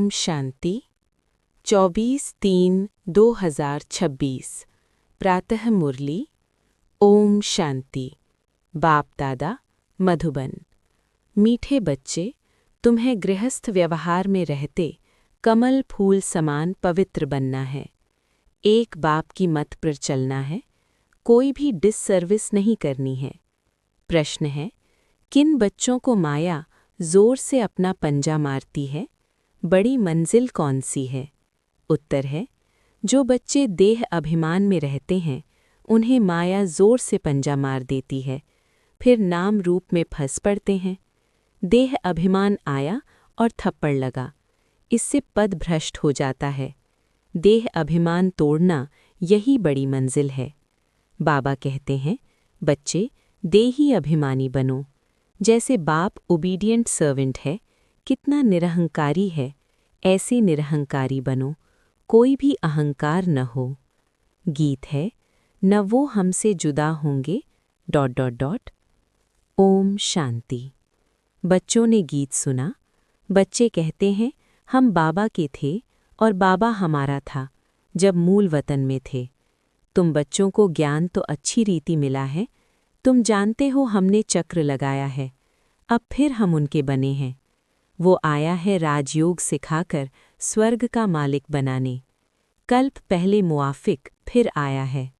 ओम शांति 24/3/2026 प्रातः मुरली। ओम शांति। बाप दादा मधुबन। मीठे बच्चे, तुम्हें गृहस्थ व्यवहार में रहते कमल फूल समान पवित्र बनना है। एक बाप की मत पर चलना है, कोई भी डिससर्विस नहीं करनी है। प्रश्न है, किन बच्चों को माया जोर से अपना पंजा मारती है? बड़ी मंजिल कौन सी है? उत्तर है, जो बच्चे देह अभिमान में रहते हैं उन्हें माया जोर से पंजा मार देती है, फिर नाम रूप में फंस पड़ते हैं। देह अभिमान आया और थप्पड़ लगा, इससे पद भ्रष्ट हो जाता है। देह अभिमान तोड़ना यही बड़ी मंजिल है। बाबा कहते हैं, बच्चे देही अभिमानी बनो। जैसे बाप ओबीडिएंट सर्वेंट है, कितना निरहंकारी है, ऐसे निरहंकारी बनो, कोई भी अहंकार न हो। गीत है, न वो हमसे जुदा होंगे... ओम शांति। बच्चों ने गीत सुना। बच्चे कहते हैं, हम बाबा के थे और बाबा हमारा था जब मूल वतन में थे। तुम बच्चों को ज्ञान तो अच्छी रीति मिला है, तुम जानते हो हमने चक्र लगाया है, अब फिर हम उनके बने हैं। वो आया है राजयोग सिखाकर स्वर्ग का मालिक बनाने। कल्प पहले मुआफिक फिर आया है।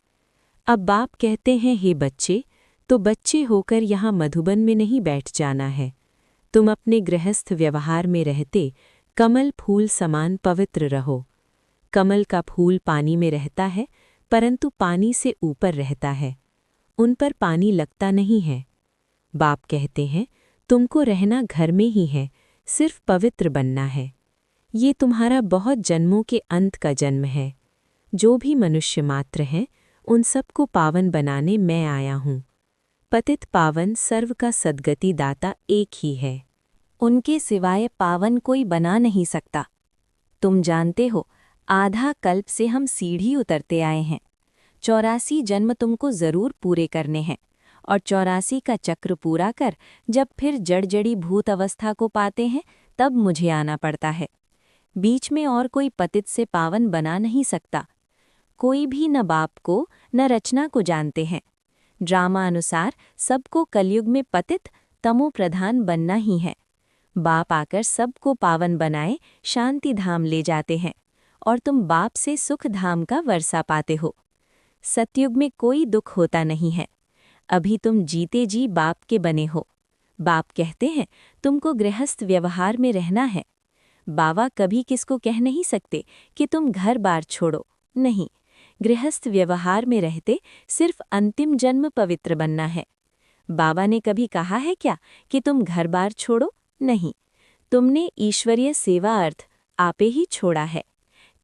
अब बाप कहते हैं, हे बच्चे, तो बच्चे होकर यहाँ मधुबन में नहीं बैठ जाना है। तुम अपने गृहस्थ व्यवहार में रहते कमल फूल समान पवित्र रहो। कमल का फूल पानी में रहता है, परंतु पानी से ऊपर रहता है, उन पर पानी लगता नहीं है। बाप कहते हैं, तुमको रहना घर में ही है, सिर्फ पवित्र बनना है। ये तुम्हारा बहुत जन्मों के अंत का जन्म है। जो भी मनुष्य मात्र हैं, उन सबको पावन बनाने मैं आया हूँ। पतित पावन सर्व का सद्गति दाता एक ही है, उनके सिवाय पावन कोई बना नहीं सकता। तुम जानते हो, आधा कल्प से हम सीढ़ी उतरते आए हैं। 84 जन्म तुमको जरूर पूरे करने हैं, और 84 का चक्र पूरा कर जब फिर जड़ी भूत अवस्था को पाते हैं, तब मुझे आना पड़ता है। बीच में और कोई पतित से पावन बना नहीं सकता। कोई भी न बाप को न रचना को जानते हैं। ड्रामा अनुसार सबको कलयुग में पतित तमो प्रधान बनना ही है। बाप आकर सबको पावन बनाए शांति धाम ले जाते हैं, और तुम बाप से सुख धाम का वर्षा पाते हो। सतयुग में कोई दुख होता नहीं है। अभी तुम जीते जी बाप के बने हो। बाप कहते हैं, तुमको गृहस्थ व्यवहार में रहना है। बाबा कभी किसको कह नहीं सकते कि तुम घर बार छोड़ो, नहीं। गृहस्थ व्यवहार में रहते सिर्फ अंतिम जन्म पवित्र बनना है। बाबा ने कभी कहा है क्या कि तुम घर बार छोड़ो? नहीं। तुमने ईश्वरीय सेवा अर्थ आपे ही छोड़ा है।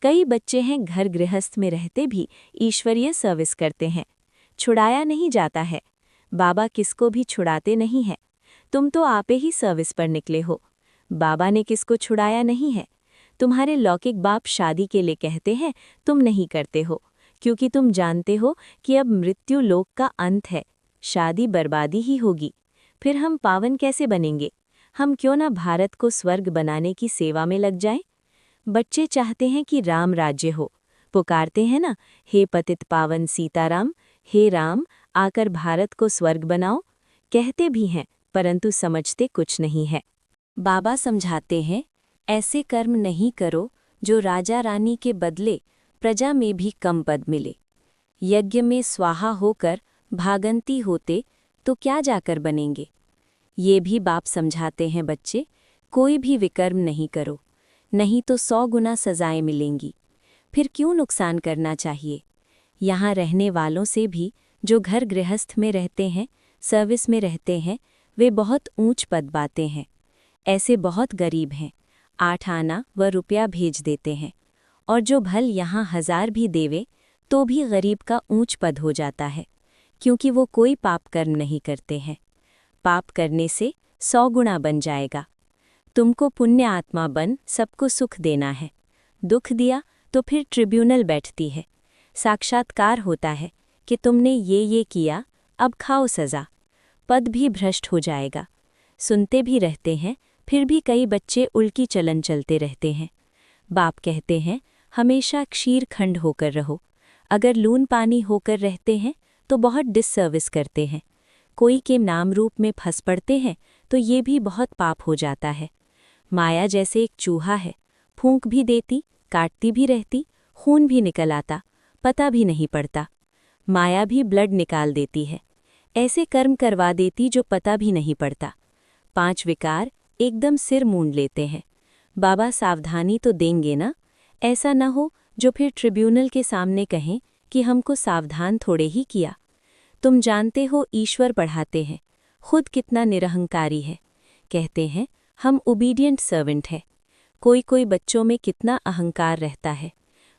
कई बच्चे हैं घर गृहस्थ में रहते भी ईश्वरीय सर्विस करते हैं, छुड़ाया नहीं जाता है। बाबा किसको भी छुड़ाते नहीं हैं। तुम तो आपे ही सर्विस पर निकले हो, बाबा ने किसको छुड़ाया नहीं है। तुम्हारे लौकिक बाप शादी के लिए कहते हैं, तुम नहीं करते हो, क्योंकि तुम जानते हो कि अब मृत्यु लोक का अंत है, शादी बर्बादी ही होगी। फिर हम पावन कैसे बनेंगे? हम क्यों ना भारत को स्वर्ग बनाने की सेवा में लग जाएं? बच्चे चाहते हैं कि राम राज्य हो, पुकारते हैं ना, हे पतित पावन सीताराम, हे राम आकर भारत को स्वर्ग बनाओ। कहते भी हैं, परंतु समझते कुछ नहीं है। बाबा समझाते हैं, ऐसे कर्म नहीं करो जो राजा रानी के बदले प्रजा में भी कम पद मिले। यज्ञ में स्वाहा होकर भागंती होते तो क्या जाकर बनेंगे? ये भी बाप समझाते हैं, बच्चे कोई भी विकर्म नहीं करो, नहीं तो 100 गुना सजाएं मिलेंगी। फिर क्यों नुकसान करना चाहिए? यहाँ रहने वालों से भी जो घर गृहस्थ में रहते हैं, सर्विस में रहते हैं, वे बहुत ऊंच पद पाते हैं। ऐसे बहुत गरीब हैं, 8 आना व रुपया भेज देते हैं, और जो भल यहाँ 1000 भी देवे तो भी गरीब का ऊंच पद हो जाता है, क्योंकि वो कोई पाप कर्म नहीं करते हैं। पाप करने से 100 गुना बन जाएगा। तुमको पुण्य आत्मा बन सबको सुख देना है। दुख दिया तो फिर ट्रिब्यूनल बैठती है, साक्षात्कार होता है कि तुमने ये किया, अब खाओ सज़ा। पद भी भ्रष्ट हो जाएगा। सुनते भी रहते हैं, फिर भी कई बच्चे उल्की चलन चलते रहते हैं। बाप कहते हैं, हमेशा क्षीर खंड होकर रहो। अगर लून पानी होकर रहते हैं तो बहुत डिससर्विस करते हैं। कोई के नाम रूप में फंस पड़ते हैं तो ये भी बहुत पाप हो जाता है। माया जैसे एक चूहा है, फूंक भी देती, काटती भी रहती, खून भी निकल आता, पता भी नहीं पड़ता। माया भी ब्लड निकाल देती है, ऐसे कर्म करवा देती जो पता भी नहीं पड़ता। 5 विकार एकदम सिर मूंड लेते हैं। बाबा सावधानी तो देंगे ना, ऐसा न हो जो फिर ट्रिब्यूनल के सामने कहें कि हमको सावधान थोड़े ही किया। तुम जानते हो ईश्वर पढ़ाते हैं, खुद कितना निरहंकारी है। कहते हैं हम ओबीडियंट सर्वेंट है। कोई कोई बच्चों में कितना अहंकार रहता है।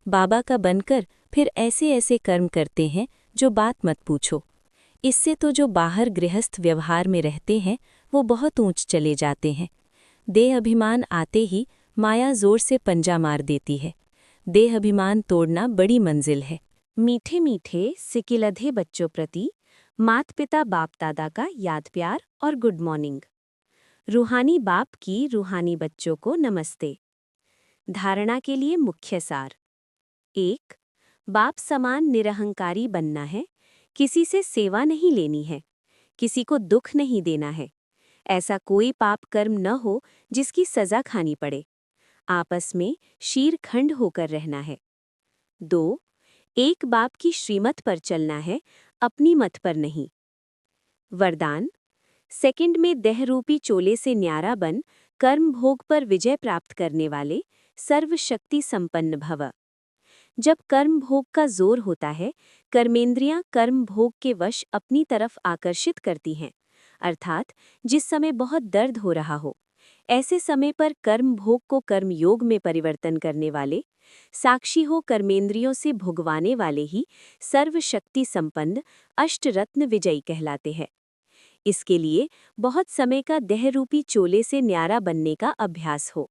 बाबा का बनकर फिर ऐसे ऐसे कर्म करते हैं जो बात मत पूछो। इससे तो जो बाहर गृहस्थ व्यवहार में रहते हैं वो बहुत ऊंच चले जाते हैं। देह अभिमान आते ही माया जोर से पंजा मार देती है। देह अभिमान तोड़ना बड़ी मंजिल है। मीठे मीठे सिकिलधे बच्चों प्रति मात पिता बाप दादा का याद प्यार और गुड मॉर्निंग। रूहानी बाप की रूहानी बच्चों को नमस्ते। धारणा के लिए मुख्य सार। 1. बाप समान निरहंकारी बनना है। किसी से सेवा नहीं लेनी है, किसी को दुख नहीं देना है। ऐसा कोई पाप कर्म न हो जिसकी सजा खानी पड़े। आपस में शीरखंड होकर रहना है। 2. एक बाप की श्रीमत पर चलना है, अपनी मत पर नहीं। वरदान। सेकंड में देहरूपी चोले से न्यारा बन कर्म भोग पर विजय प्राप्त करने वाले सर्वशक्ति संपन्न भव। जब कर्म भोग का जोर होता है, कर्मेंद्रियां कर्म भोग के वश अपनी तरफ आकर्षित करती हैं, अर्थात जिस समय बहुत दर्द हो रहा हो, ऐसे समय पर कर्म भोग को कर्म योग में परिवर्तन करने वाले, साक्षी हो कर्मेंद्रियों से भुगवाने वाले ही सर्वशक्ति संपन्न अष्टरत्न विजयी कहलाते हैं। इसके लिए बहुत समय का देहरूपी चोले से न्यारा बनने का अभ्यास हो।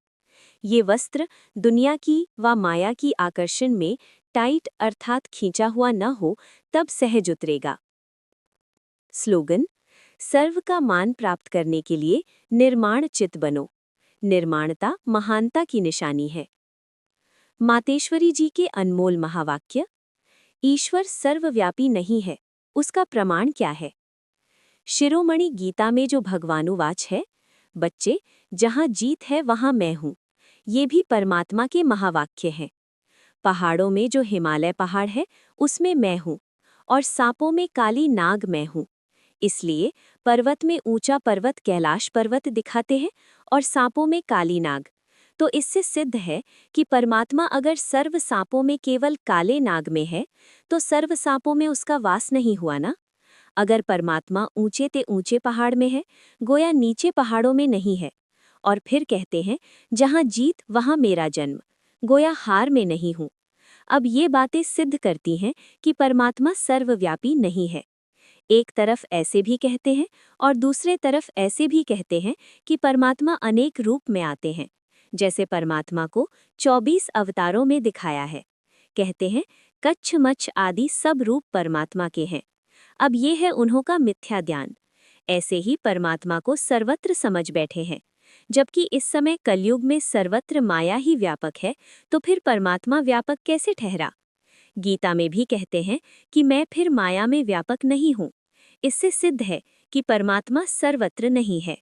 ये वस्त्र दुनिया की व माया की आकर्षण में टाइट अर्थात खींचा हुआ न हो, तब सहज उतरेगा। स्लोगन। सर्व का मान प्राप्त करने के लिए निर्माण चित बनो। निर्माणता महानता की निशानी है। मातेश्वरी जी के अनमोल महावाक्य। ईश्वर सर्वव्यापी नहीं है, उसका प्रमाण क्या है? शिरोमणि गीता में जो भगवानुवाच है, बच्चे जहाँ जीत है वहाँ मैं हूँ, ये भी परमात्मा के महावाक्य हैं। पहाड़ों में जो हिमालय पहाड़ है उसमें मैं हूँ, और सांपों में काली नाग मैं हूँ। इसलिए पर्वत में ऊंचा पर्वत कैलाश पर्वत दिखाते हैं और सांपों में काली नाग। तो इससे सिद्ध है कि परमात्मा अगर सर्व सांपों में केवल काले नाग में है तो सर्व सांपों में उसका वास नहीं हुआ ना। अगर परमात्मा ऊंचे ते ऊंचे पहाड़ में है, गोया नीचे पहाड़ों में नहीं है। और फिर कहते हैं जहां जीत वहां मेरा जन्म, गोया हार में नहीं हूं। अब ये बातें सिद्ध करती हैं कि परमात्मा सर्वव्यापी नहीं है। एक तरफ ऐसे भी कहते हैं और दूसरे तरफ ऐसे भी कहते हैं कि परमात्मा अनेक रूप में आते हैं, जैसे परमात्मा को 24 अवतारों में दिखाया है। कहते हैं कच्छ मच्छ आदि सब रूप परमात्मा के हैं। अब ये है उन्हों का मिथ्या ज्ञान। ऐसे ही परमात्मा को सर्वत्र समझ बैठे हैं, जबकि इस समय कलयुग में सर्वत्र माया ही व्यापक है, तो फिर परमात्मा व्यापक कैसे ठहरा? गीता में भी कहते हैं कि मैं फिर माया में व्यापक नहीं हूँ। इससे सिद्ध है कि परमात्मा सर्वत्र नहीं है।